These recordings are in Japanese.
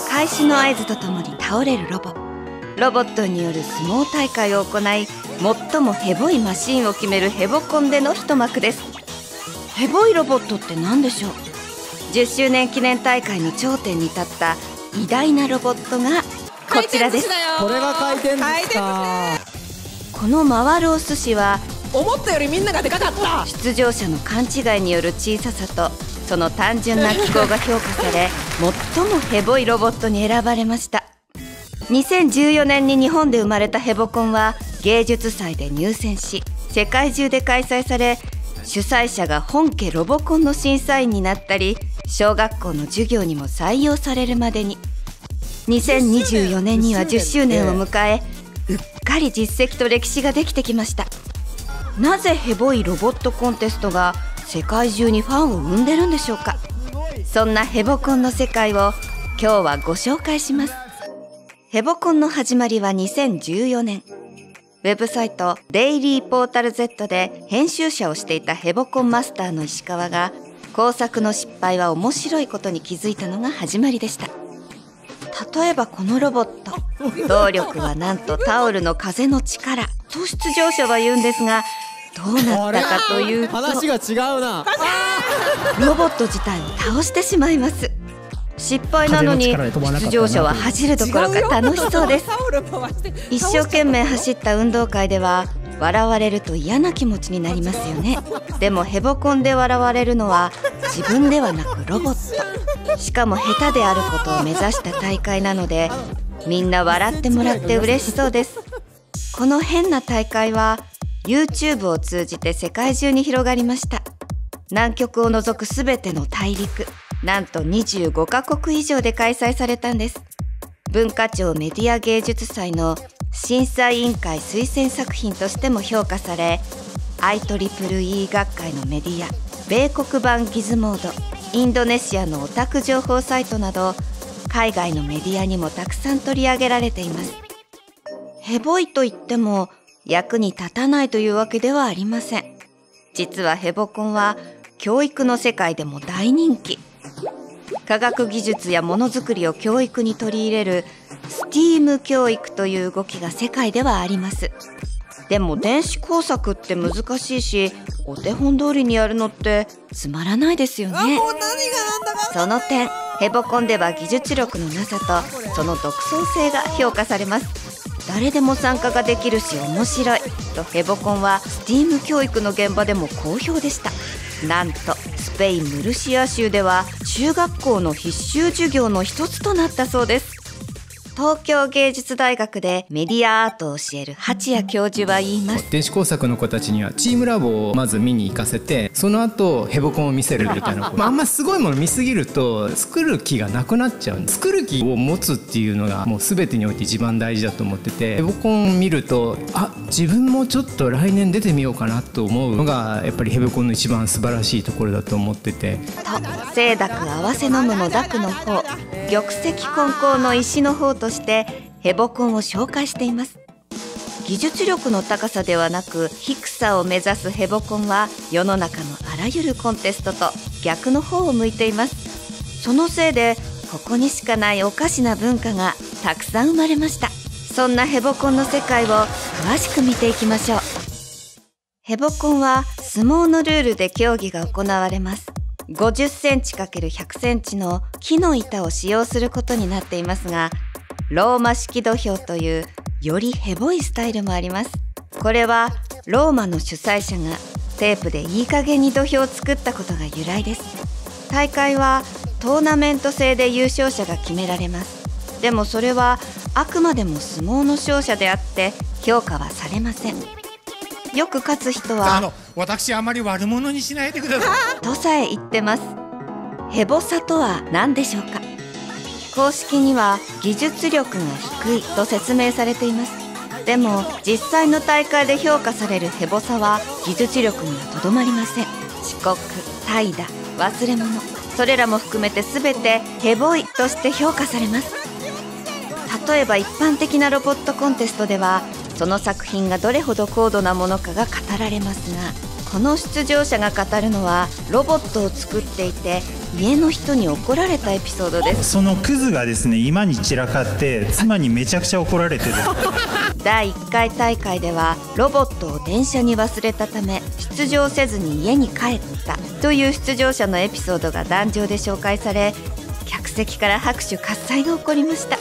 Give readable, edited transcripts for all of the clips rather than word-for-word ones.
開始の合図とともに倒れるロボットによる相撲大会を行い、最もヘボいマシンを決めるヘボコンでの一幕です。ヘボいロボットって何でしょう。10周年記念大会の頂点に立った偉大なロボットがこちらです。これが回転寿司か。この回るお寿司は思ったよりみんながでかかった。出場者の勘違いによる小ささとその単純な機構が評価され、最もヘボいロボットに選ばれました。2014年に日本で生まれたヘボコンは芸術祭で入選し、世界中で開催され、主催者が本家ロボコンの審査員になったり、小学校の授業にも採用されるまでに。2024年には10周年を迎え、うっかり実績と歴史ができてきました。なぜヘボいロボットコンテストが世界中にファンを生んでるんでしょうか。そんなヘボコンの世界を今日はご紹介します。ヘボコンの始まりは2014年。ウェブサイトデイリーポータル Z で編集者をしていたヘボコンマスターの石川が、工作の失敗は面白いことに気づいたのが始まりでした。例えばこのロボット、動力はなんとタオルの風の力と出場者は言うんですが、どうなったかというと、話が違うな。ロボット自体を倒してしまいます。失敗なのに出場者は恥じるどころか楽しそうです。一生懸命走った運動会では笑われると嫌な気持ちになりますよね。でもヘボコンで笑われるのは自分ではなくロボット、しかも下手であることを目指した大会なので、みんな笑ってもらって嬉しそうです。この変な大会は YouTube を通じて世界中に広がりました。南極を除くすべての大陸、なんと25カ国以上で開催されたんです。文化庁メディア芸術祭の審査委員会推薦作品としても評価され、 IEEE 学会のメディア、米国版ギズモード、インドネシアのオタク情報サイトなど海外のメディアにもたくさん取り上げられています。ヘボいといっても役に立たないというわけではありません。実はヘボコンは教育の世界でも大人気。科学技術やものづくりを教育に取り入れる STEAM 教育という動きが世界ではあります。でも電子工作って難しいし、お手本通りにやるのってつまらないですよね。その点、ヘボコンでは技術力のなさとその独創性が評価されます。誰でも参加ができるし面白いとヘボコンは STEAM 教育の現場でも好評でした。なんとスペイン・ムルシア州では中学校の必修授業の一つとなったそうです。東京芸術大学でメディアアートを教える八谷教授は言います。電子工作の子たちにはチームラボをまず見に行かせて、その後ヘボコンを見せるみたいなあんますごいもの見すぎると作る気がなくなっちゃう。作る気を持つっていうのがもう全てにおいて一番大事だと思ってて、ヘボコン見ると自分もちょっと来年出てみようかなと思うのがやっぱりヘボコンの一番素晴らしいところだと思ってて、と清濁合わせ飲むの濁の方、玉石混交の石の方としてヘボコンを紹介しています。技術力の高さではなく低さを目指すヘボコンは世の中のあらゆるコンテストと逆の方を向いています。そのせいでここにしかないおかしな文化がたくさん生まれました。そんなヘボコンの世界を詳しく見ていきましょう。ヘボコンは相撲のルールで競技が行われます。50センチ ×100 センチの木の板を使用することになっていますが、ローマ式土俵というよりヘボいスタイルもあります。これはローマの主催者がテープでいい加減に土俵を作ったことが由来です。大会はトーナメント制で優勝者が決められます。でもそれはあくまでも相撲の勝者であって評価はされません。よく勝つ人は私あまり悪者にしないでくださいとさえ言ってます。ヘボさとは何でしょうか。公式には技術力が低いと説明されています。でも実際の大会で評価されるヘボさは技術力にはとどまりません。遅刻、怠惰、忘れ物、それらも含めて全てヘボいとして評価されます。例えば一般的なロボットコンテストではその作品がどれほど高度なものかが語られますが、この出場者が語るのはロボットを作っていて家の人に怒られたエピソードです。そのクズがですね、今に散らかって妻にめちゃくちゃ怒られてる。第1回大会ではロボットを電車に忘れたため出場せずに家に帰ったという出場者のエピソードが壇上で紹介され、客席から拍手喝采が起こりました。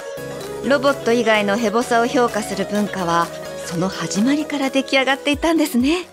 ロボット以外のヘボさを評価する文化はその始まりから出来上がっていたんですね。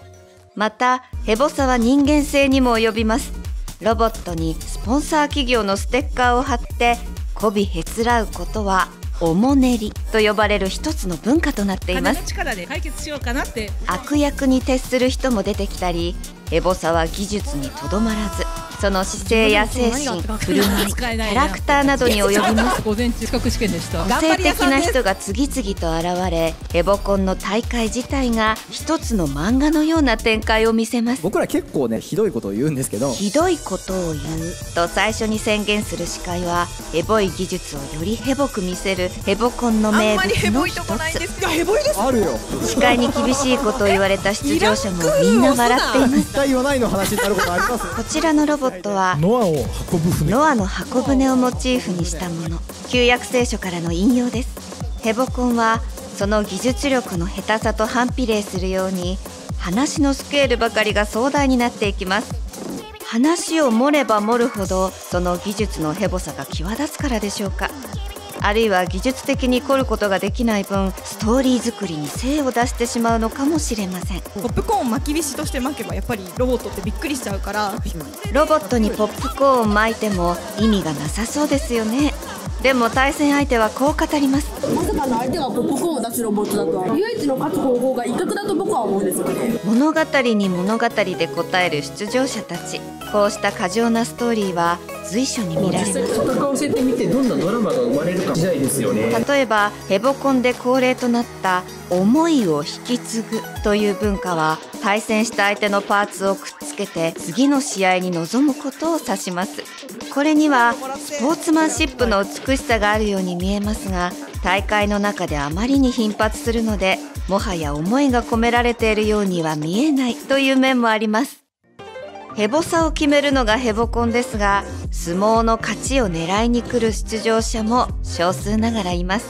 またヘボさは人間性にも及びます。ロボットにスポンサー企業のステッカーを貼って媚びへつらうことはおもねりと呼ばれる一つの文化となっています。金の力で解決しようかなって。悪役に徹する人も出てきたり、ヘボさは技術にとどまらずその姿勢や精神、振る舞い、キャラクターなどに及びます。午前中資格試験でした。個性的な人が次々と現れ、ヘボコンの大会自体が一つの漫画のような展開を見せます。僕ら結構ねひどいことを言うんですけど、ひどいことを言うと最初に宣言する司会はヘボい技術をよりヘボく見せるヘボコンの名物の一つ。ヘボいです。あるよ。司会に厳しいことを言われた出場者もみんな笑っています。絶対言わないの話になることあります。こちらのロボットはノアを運ぶ船。ノアの箱舟をモチーフにしたもの。旧約聖書からの引用です。ヘボコンはその技術力の下手さと反比例するように話のスケールばかりが壮大になっていきます。話を盛れば盛るほどその技術のヘボさが際立つからでしょうか。あるいは技術的に凝ることができない分ストーリー作りに精を出してしまうのかもしれません。ポップコーン巻き菱として巻けばやっぱりロボットってびっくりしちゃうから、ロボットにポップコーン巻いても意味がなさそうですよね。でも対戦相手はこう語ります。まさかの相手がポップコーンを出すロボットだとは唯一の勝つ方法が威嚇だと僕は思うんですよね。物語に物語で答える出場者たち。こうした過剰なストーリーは随所に見られます。戦わせてみてどんなドラマが生まれるか次第ですよね。例えばヘボコンで恒例となった思いを引き継ぐという文化は対戦した相手のパーツをくっつけて次の試合に臨むことを指します。これにはスポーツマンシップの美しさがあるように見えますが、大会の中であまりに頻発するのでもはや思いが込められているようには見えないという面もあります。ヘボさを決めるのがヘボコンですが、相撲の勝ちを狙いに来る出場者も少数ながらいます。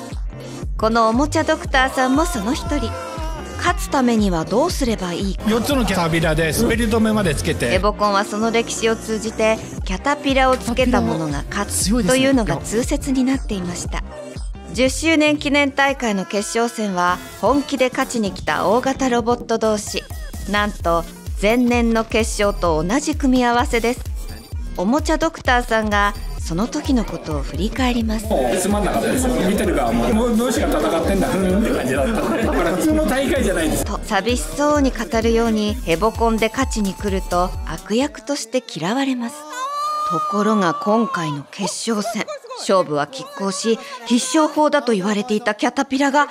このおもちゃドクターさんもその一人。勝つためにはどうすればいいか。4つのキャタピラで滑り止めまでつけて。ヘボコンはその歴史を通じてキャタピラをつけたものが勝つというのが通説になっていました。10周年記念大会の決勝戦は本気で勝ちに来た大型ロボット同士。なんと前年の決勝と同じ組み合わせです。おもちゃドクターさんがその時のことを振り返ります。つまんなかったです。見てる側もう同士が戦ってんだって感じだった。だから普通の大会じゃないです。と寂しそうに語るようにヘボコンで勝ちに来ると悪役として嫌われます。ところが今回の決勝戦、勝負は拮抗し必勝法だと言われていたキャタピラが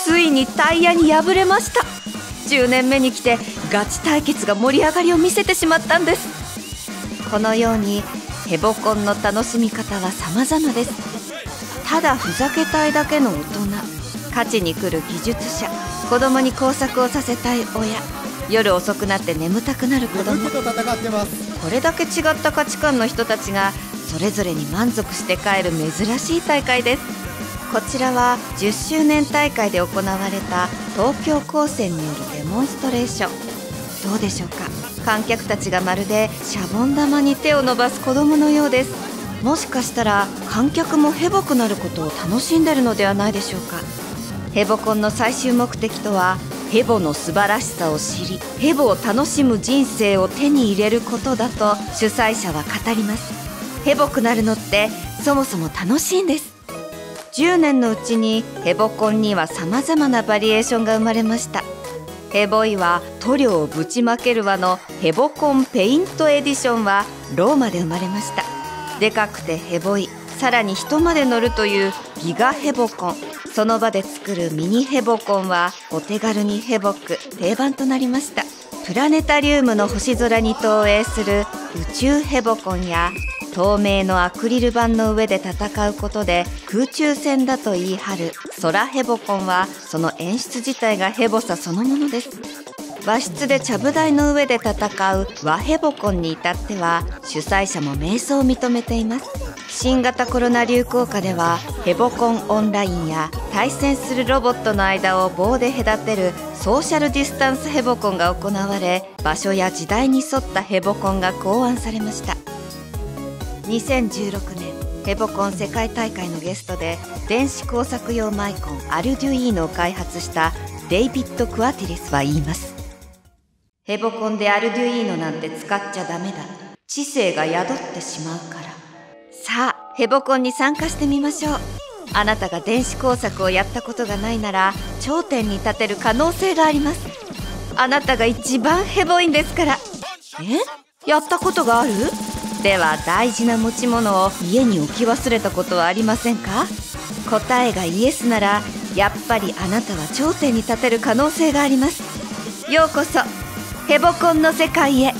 ついにタイヤに敗れました。10年目に来てガチ対決が盛り上がりを見せてしまったんです。このようにヘボコンの楽しみ方は様々です。ただふざけたいだけの大人、勝ちに来る技術者、子供に工作をさせたい親、夜遅くなって眠たくなる子供、これだけ違った価値観の人たちがそれぞれに満足して帰る珍しい大会です。こちらは10周年大会で行われた東京高専によるデモンストレーション。どうでしょうか。観客たちがまるでシャボン玉に手を伸ばす子供のようです。もしかしたら観客もヘボくなることを楽しんでるのではないでしょうか。ヘボコンの最終目的とはヘボの素晴らしさを知り、ヘボを楽しむ人生を手に入れることだと主催者は語ります。ヘボくなるのってそもそも楽しいんです。10年のうちにヘボコンには様々なバリエーションが生まれました。ヘボイは塗料をぶちまける輪のヘボコンペイントエディションはローマで生まれました。でかくてヘボイ、さらに人まで乗るというギガヘボコン、その場で作るミニヘボコンはお手軽にヘボく定番となりました。プラネタリウムの星空に投影する宇宙ヘボコンや透明のアクリル板の上で戦うことで空中戦だと言い張る空ヘボコンはその演出自体がヘボさそのものです。和室でちゃぶ台の上で戦う和ヘボコンに至っては主催者も迷走を認めています。新型コロナ流行下ではヘボコンオンラインや対戦するロボットの間を棒で隔てるソーシャルディスタンスヘボコンが行われ、場所や時代に沿ったヘボコンが考案されました。2016年ヘボコン世界大会のゲストで電子工作用マイコンアルデュイーノを開発したデイビッド・クワティリスは言います。ヘボコンでアルデュイーノなんて使っちゃダメだ。知性が宿ってしまうから。さあ、ヘボコンに参加してみましょう。あなたが電子工作をやったことがないなら頂点に立てる可能性があります。あなたが一番ヘボいんですから。やったことがある？では大事な持ち物を家に置き忘れたことはありませんか？答えがイエスならやっぱりあなたは頂点に立てる可能性があります。ようこそヘボコンの世界へ。